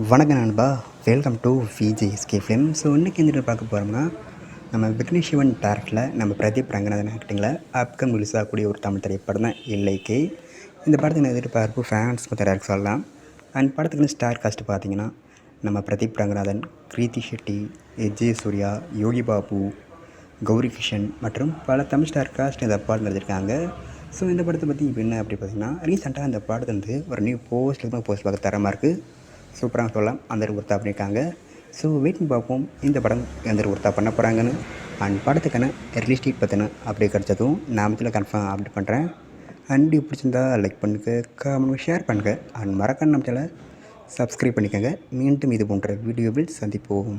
வணக்கம் நண்பா, welcome to VJSK film. So இன்றைக்கி எந்த பார்க்க போகிறோம்னா, நம்ம விக்னேஷ் சிவன் டேரக்டரில் நம்ம பிரதீப் ரங்கநாதன் ஆக்டிங்கில் அப்கம் ரிலீஸ் ஆகக்கூடிய ஒரு தமிழ் திரைப்படம் தான் எல்லைக்கு. இந்த படத்தின் எதிர்பார்ப்பு ஃபேன்ஸ் மற்ற சொல்லலாம். அண்ட் படத்துக்கு ஸ்டார் காஸ்ட் பார்த்தீங்கன்னா, நம்ம பிரதீப் ரங்கநாதன், கிருத்தி ஷெட்டி, ஜெயசூர்யா, யோகி பாபு, கௌரி கிஷன் மற்றும் பல தமிழ் ஸ்டார் காஸ்ட் இந்த பாடம் நடிச்சிருக்காங்க. ஸோ இந்த படத்தை பற்றி இப்போ என்ன அப்படி பார்த்தீங்கன்னா, ரீசெண்டாக இந்த படத்தை வந்து ஒரு நியூ போஸ்ட் பார்க்க தரமாக இருக்குது. சூப்பராக சொல்லலாம். அந்த ஒர்த்தா பண்ணியிருக்காங்க. ஸோ வெயிட் பண்ணி பார்ப்போம் இந்த படம் எந்த ஒர்த்தா பண்ண போகிறாங்கன்னு. அண்ட் படத்துக்கான ரிலீஸ் டேட் பார்த்தீங்கன்னா அப்படி கிடச்சதும் நான் இதில் கன்ஃபார்ம் அப்டேட் பண்ணுறேன். அண்ட் பிடிச்சிருந்தா லைக் பண்ணுங்க, கமெண்ட் ஷேர் பண்ணுங்கள். அண்ட் மறக்காம நம்ம சேனலை சப்ஸ்கிரைப் பண்ணிக்கோங்க. மீண்டும் இது போன்ற வீடியோவில் சந்திப்போம்.